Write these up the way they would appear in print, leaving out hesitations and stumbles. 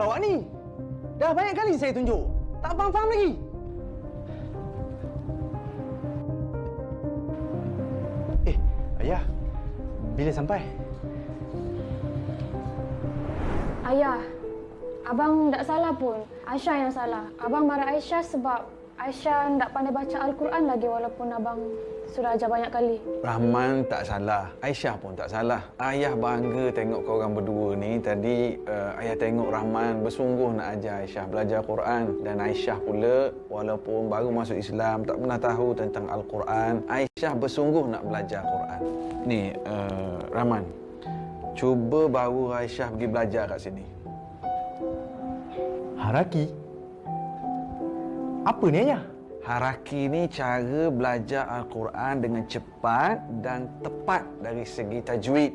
awak ni? Dah banyak kali saya tunjuk. Tak faham-faham lagi. Ayah, bila sampai? Ayah, abang tak salah pun. Aisyah yang salah. Abang marah Aisyah sebab Aisyah tak pandai baca Al-Quran lagi walaupun abang sudah ajar banyak kali. Rahman tak salah, Aisyah pun tak salah. Ayah bangga tengok korang berdua ni. Tadi ayah tengok Rahman bersungguh nak ajar Aisyah belajar Quran. Dan Aisyah pula walaupun baru masuk Islam, tak pernah tahu tentang Al-Quran, Aisyah bersungguh nak belajar Quran. Ni Rahman, cuba bawa Aisyah pergi belajar kat sini. Haraki? Apa ni ayah? Haraki ni cara belajar Al-Quran dengan cepat dan tepat dari segi tajwid.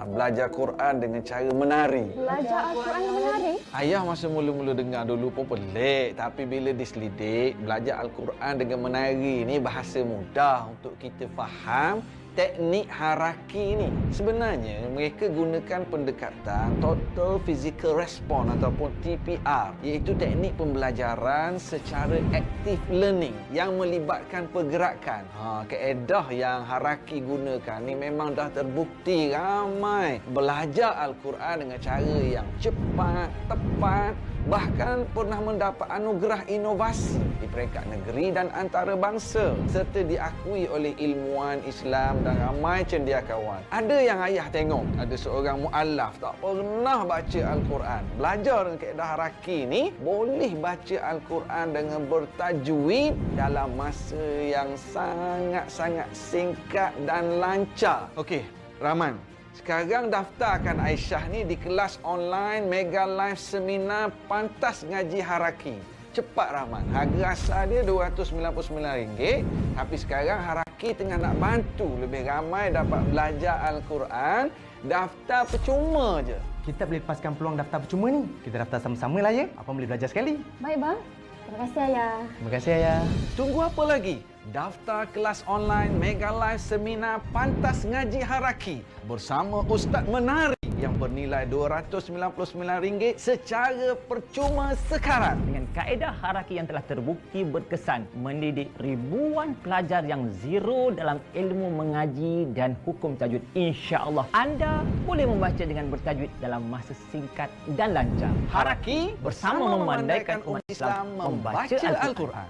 Belajar Quran dengan cara menari. Belajar Al-Quran dengan menari? Ayah masa mula-mula dengar dulu pun pelik. Tapi bila diselidik, belajar Al-Quran dengan menari ni bahasa mudah untuk kita faham. Teknik haraki ni sebenarnya mereka gunakan pendekatan Total Physical Response ataupun TPR, iaitu teknik pembelajaran secara active learning yang melibatkan pergerakan. Kaedah yang haraki gunakan ni memang dah terbukti ramai belajar Al-Quran dengan cara yang cepat, tepat, bahkan pernah mendapat anugerah inovasi di peringkat negeri dan antarabangsa serta diakui oleh ilmuwan Islam dan ramai cendekiawan. Ada yang ayah tengok, ada seorang muallaf tak pernah baca Al-Quran. Belajar dengan kaedah haraki ni boleh baca Al-Quran dengan bertajwid dalam masa yang sangat-sangat singkat dan lancar. Okey, Rahman, sekarang daftarkan Aisyah ni di kelas online Mega Live Seminar Pantas Ngaji Haraki. Cepat Rahman. Harga asal dia RM299. Tapi sekarang Haraki tengah nak bantu lebih ramai dapat belajar Al-Quran. Daftar percuma je. Kita boleh lepaskan peluang daftar percuma ni. Kita daftar sama-sama lah ya. Apa boleh belajar sekali. Baik bang. Terima kasih ayah. Terima kasih ayah. Tunggu apa lagi? Daftar kelas online Mega Live Seminar Pantas Ngaji Haraki bersama Ustaz Menari yang bernilai RM299 secara percuma sekarang. Dengan kaedah haraki yang telah terbukti berkesan mendidik ribuan pelajar yang zero dalam ilmu mengaji dan hukum tajwid, insya-Allah anda boleh membaca dengan bertajwid dalam masa singkat dan lancar. Haraki bersama memandaikan umat Islam membaca Al-Quran.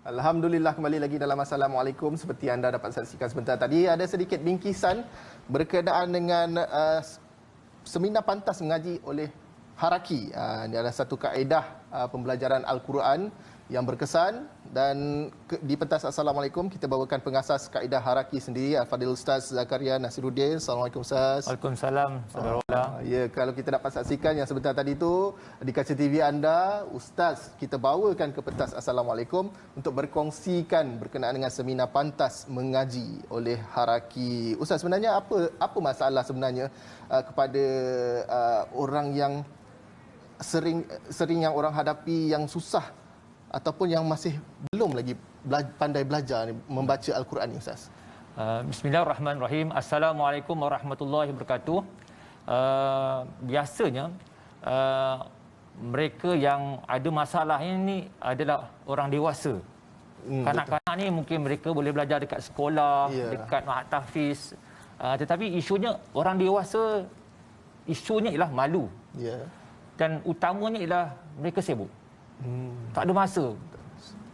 Alhamdulillah, kembali lagi dalam Assalamualaikum. Seperti anda dapat saksikan sebentar tadi, ada sedikit bingkisan berkenaan dengan seminar pantas mengaji oleh Haraki. Ini adalah satu kaedah pembelajaran Al-Quran yang berkesan. Dan di pentas Assalamualaikum kita bawakan pengasas kaedah Haraki sendiri, Al-Fadil Ustaz Zakaria Nasiruddin. Assalamualaikum Ustaz. Waalaikumsalam saudara. Ya, kalau kita dapat saksikan yang sebentar tadi tu di kaca TV anda, Ustaz kita bawakan ke pentas Assalamualaikum untuk berkongsikan berkenaan dengan seminar pantas mengaji oleh Haraki. Ustaz, sebenarnya apa masalah sebenarnya kepada orang yang sering yang orang hadapi yang susah ataupun yang masih belum lagi pandai belajar membaca Al-Quran ni, Ustaz? Bismillahirrahmanirrahim. Assalamualaikum warahmatullahi wabarakatuh. Biasanya mereka yang ada masalah ini adalah orang dewasa. Kanak-kanak ni mungkin mereka boleh belajar dekat sekolah, dekat ma'had tahfiz. Tetapi isunya orang dewasa, isunya ialah malu. Dan utamanya ialah mereka sibuk. Tak ada masa.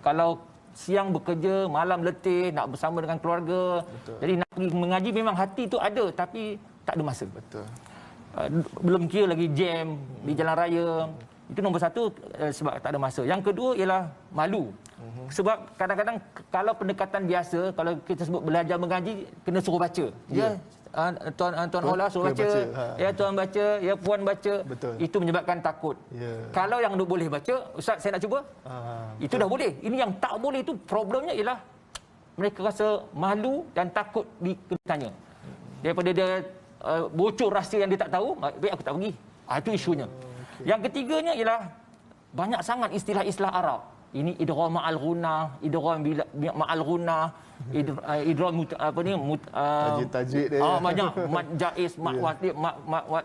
Kalau siang bekerja, malam letih, nak bersama dengan keluarga. Betul. Jadi nak pergi mengaji memang hati tu ada, tapi tak ada masa. Betul. Belum kira lagi jam di jalan raya. Itu nombor satu, sebab tak ada masa. Yang kedua ialah malu. Sebab kadang-kadang kalau pendekatan biasa, kalau kita sebut belajar mengaji, kena suruh baca. Tuan Ola suruh baca, ya tuan baca, ya puan baca. Betul. Itu menyebabkan takut. Kalau yang boleh baca, Ustaz saya nak cuba. Itu dah boleh. Ini yang tak boleh itu problemnya ialah mereka rasa malu dan takut ditanya. Daripada dia bocor rahsia yang dia tak tahu, baik aku tak pergi. Itu isunya. Yang ketiganya ialah banyak sangat istilah-istilah Arab. ini idgham ma'al ghunna, idgham ma'al ghunna, idgham Tajwid dia. banyak mad jaiz, mad wajib,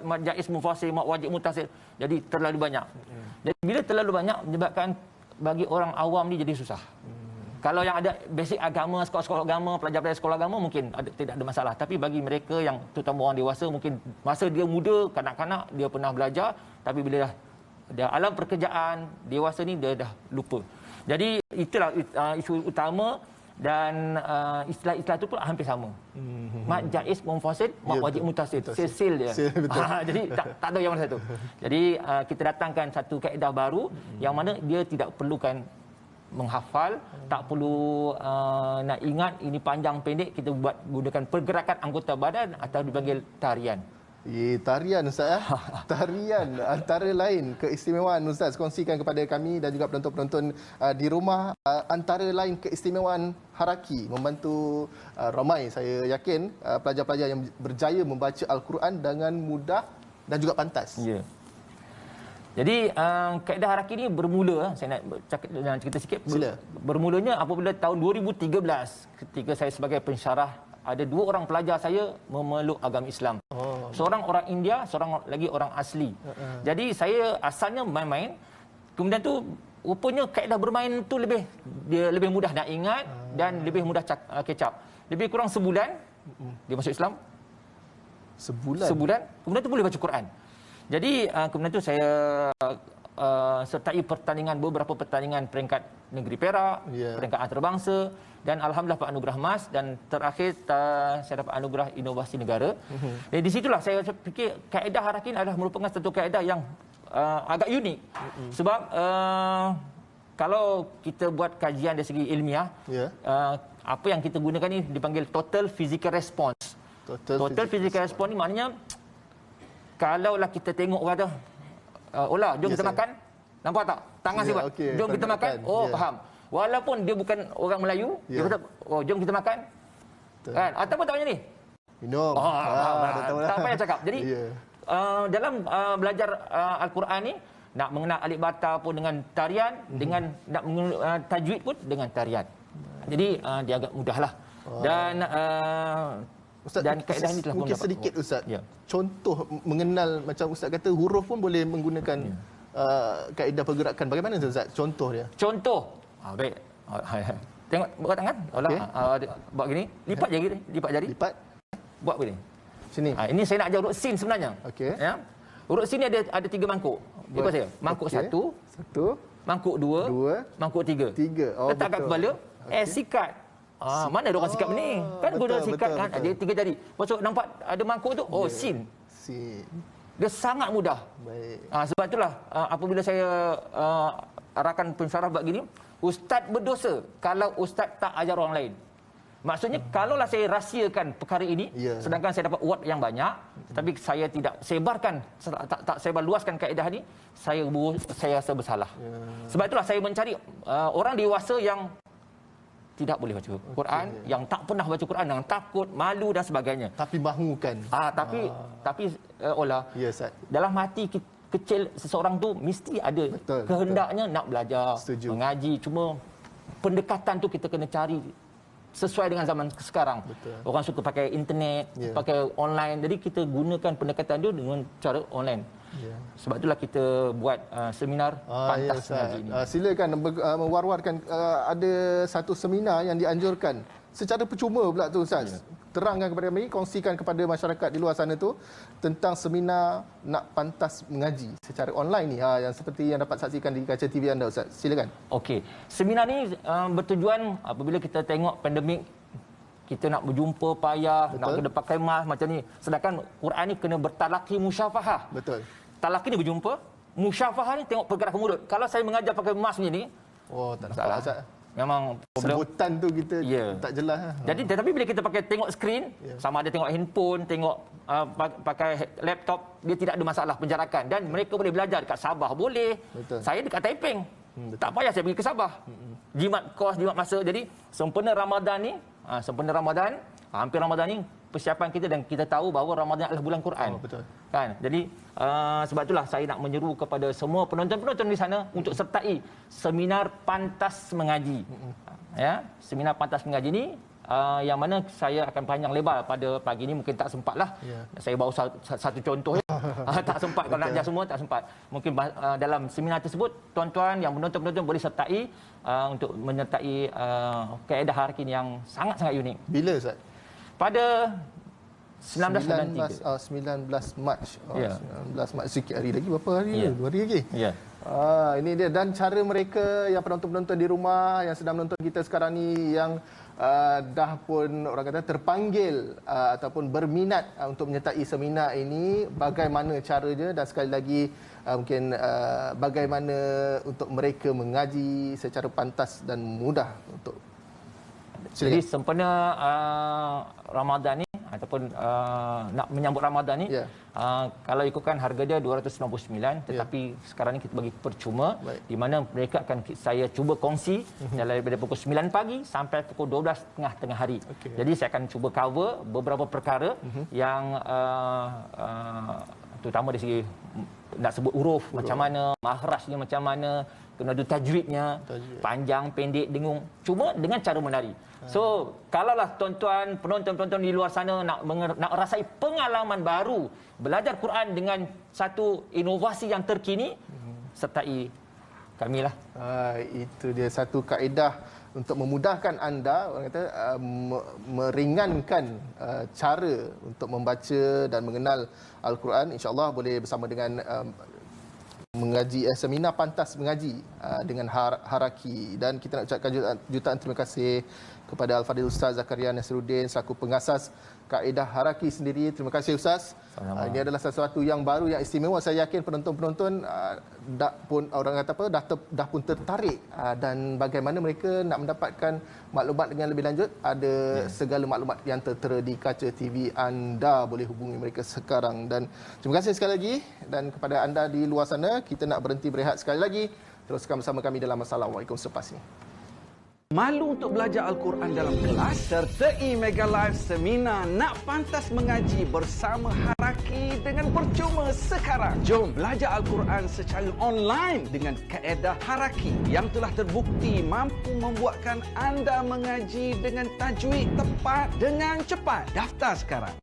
mad jaiz mufassir, mad wajib muttasil. Jadi terlalu banyak. Jadi bila terlalu banyak menyebabkan bagi orang awam ni jadi susah. Kalau yang ada basic agama, sekolah-sekolah agama, pelajar-pelajar sekolah agama mungkin tidak ada masalah. Tapi bagi mereka yang terutama orang dewasa, mungkin masa dia muda, kanak-kanak, dia pernah belajar. Tapi bila dah alam pekerjaan, dewasa ni dia dah lupa. Jadi itulah isu utama dan istilah-istilah itu pun hampir sama. Mad jaiz munfasil, mad wajib muttasil. Sil dia. Jadi tak ada yang mana satu. Jadi kita datangkan satu kaedah baru yang mana dia tidak perlukan menghafal, tak perlu nak ingat ini panjang pendek, kita buat gunakan pergerakan anggota badan atau dipanggil tarian. Tarian Ustaz Tarian antara lain keistimewaan Ustaz kongsikan kepada kami dan juga penonton-penonton di rumah, antara lain keistimewaan haraki membantu ramai, saya yakin, pelajar-pelajar yang berjaya membaca Al-Quran dengan mudah dan juga pantas. Ya. Jadi kaedah haraki ni bermula, saya nak cerita sikit. Bermulanya apabila tahun 2013 ketika saya sebagai pensyarah, ada 2 orang pelajar saya memeluk agama Islam. Seorang orang India, seorang lagi orang asli. Jadi saya asalnya main-main, kemudian tu rupanya kaedah bermain tu lebih mudah nak ingat dan lebih mudah kecap. Lebih kurang sebulan dia masuk Islam. Sebulan, kemudian tu boleh baca Quran. Jadi kemudian tu saya sertai beberapa pertandingan peringkat negeri Perak, peringkat antarabangsa, dan alhamdulillah Pak Anugerah Mas, dan terakhir saya dapat anugerah inovasi negara. Jadi di situlah saya fikir kaedah haraki adalah merupakan satu kaedah yang agak unik. Sebab kalau kita buat kajian dari segi ilmiah, apa yang kita gunakan ni dipanggil total physical response. Total physical response ni maknanya kalaulah kita tengok orang tu, Ola, jom kita makan. Nampak tak? Tangan siapa? Jom kita makan. Faham. Walaupun dia bukan orang Melayu, dia kata, jom kita makan. Kan? Ataupun tak macam ni. Minum. Tak payah cakap. Jadi, dalam belajar Al-Quran ni, nak mengenal alif bata pun dengan tarian, dengan nak mengenal tajwid pun dengan tarian. Jadi, dia agak mudahlah. Dan Ustaz, dan kaedah ini telah mungkin sedikit Ustaz. Contoh mengenal, macam Ustaz kata huruf pun boleh menggunakan kaedah pergerakan. Bagaimana Ustaz contoh dia? Contoh. Baik. Tengok buat tangan. Buat gini, lipat jari, lipat jari. Lipat. Buat begini. Sini. Ini saya nak ajar urut sin sebenarnya. Ya. Urut sin ni ada 3 mangkuk. Ikut saya. Mangkuk 1, mangkuk 2, mangkuk 3. Letak kat kepala, sikat. Mana ada orang sikap ni? Kan guna sikat kan. Dia 3 jari. Masuk nampak ada mangkuk tu. Sin. Dia sangat mudah. Baik. Sebab itulah apabila saya arahkan pensyarah buat gini, ustaz berdosa kalau ustaz tak ajar orang lain. Maksudnya kalaulah saya rahsiakan perkara ini, sedangkan saya dapat award yang banyak, tapi saya tidak sebarkan, tak sebar luaskan kaedah ni, saya rasa bersalah. Sebab itulah saya mencari orang dewasa yang tidak boleh baca Quran, yang tak pernah baca Quran, yang takut, malu dan sebagainya. Tapi mahukan. Tapi Ola, dalam hati kecil seseorang tu mesti ada kehendaknya nak belajar, mengaji. Cuma pendekatan tu kita kena cari sesuai dengan zaman sekarang. Orang suka pakai internet, pakai online. Jadi kita gunakan pendekatan dia dengan cara online. Sebab itulah kita buat seminar pantas mengaji ini. Silakan mewar-warkan, ada satu seminar yang dianjurkan secara percuma pula tu Ustaz. Terangkan kepada kami, kongsikan kepada masyarakat di luar sana tu tentang seminar nak pantas mengaji secara online ni, yang seperti yang dapat saksikan di kaca TV anda Ustaz. Silakan. Okey. Seminar ni bertujuan apabila kita tengok pandemik, kita nak berjumpa payah, nak kena pakai mask macam ni. Sedangkan Quran ni kena bertalaqi musyafahah. Betul. Talaqi ni berjumpa, musyafahah ni tengok pergerakan mulut. Kalau saya mengajar pakai mask ni, tak dapat Ustaz. Memang problem. Sebutan tu kita tak jelas. Jadi tetapi bila kita pakai tengok skrin, sama ada tengok handphone, tengok pakai laptop, dia tidak ada masalah penjarakan dan mereka boleh belajar dekat Sabah boleh. Saya dekat Taiping. Tak payah saya pergi ke Sabah. Jimat kos, jimat masa. Jadi sempena Ramadan ni, hampir Ramadan ni persiapan kita dan kita tahu bahawa Ramadan adalah bulan Quran. Betul. Kan? Jadi sebab itulah saya nak menyeru kepada semua penonton-penonton di sana untuk sertai seminar pantas mengaji. Ya, seminar pantas mengaji ni yang mana saya akan panjang lebar pada pagi ini, mungkin tak sempatlah. Saya bawa satu contoh. Tak sempat kalau nak ajar semua, tak sempat. Mungkin dalam seminar tersebut tuan-tuan yang menonton-penonton boleh sertai untuk menyertai kaedah haraki yang sangat-sangat unik. Bila Ustaz? Pada 19 Mac. Ya. 19 Mac, sikit hari lagi. Berapa hari? Ya. 2 hari lagi? Ya. Ini dia, dan cara mereka yang penonton-penonton di rumah yang sedang menonton kita sekarang ni, yang dah pun orang kata terpanggil ataupun berminat untuk menyertai seminar ini, bagaimana caranya, dan sekali lagi mungkin bagaimana untuk mereka mengaji secara pantas dan mudah untuk. Jadi sempena Ramadan ni ataupun nak menyambut Ramadan ni, kalau ikutkan harga dia 299, tetapi sekarang ni kita bagi percuma. Di mana mereka akan saya cuba kongsi daripada pukul 9 pagi sampai pukul 12 tengah hari. Jadi saya akan cuba cover beberapa perkara yang terutama dari segi nak sebut huruf macam mana, makhrajnya macam mana, kena ada tajwidnya, panjang, pendek, dengung, cuma dengan cara menari. So, kalaulah tuan-tuan, penonton-penonton di luar sana nak rasai pengalaman baru, belajar Quran dengan satu inovasi yang terkini, sertai kamilah. Itu dia satu kaedah untuk memudahkan anda, orang kata meringankan cara untuk membaca dan mengenal Al-Quran. InsyaAllah boleh bersama dengan mengaji seminar pantas mengaji dengan haraki. Dan kita nak ucapkan jutaan terima kasih kepada Al-Fadhil Ustaz Zakaria Nasruddin selaku pengasas kaedah haraki sendiri. Terima kasih Ustaz. Ini adalah sesuatu yang baru, yang istimewa. Saya yakin penonton-penonton dah pun orang kata apa dah pun tertarik, dan bagaimana mereka nak mendapatkan maklumat dengan lebih lanjut, ada segala maklumat yang tertera di kaca TV anda. Boleh hubungi mereka sekarang. Dan terima kasih sekali lagi, dan kepada anda di luar sana, kita nak berhenti berehat sekali lagi. Teruskan bersama kami dalam Assalamualaikum selepas ini. Malu untuk belajar Al-Quran dalam kelas? Sertai Mega Live Seminar Nak Pantas Mengaji bersama Haraki dengan percuma sekarang. Jom belajar Al-Quran secara online dengan kaedah Haraki yang telah terbukti mampu membuatkan anda mengaji dengan tajwid tepat dengan cepat. Daftar sekarang.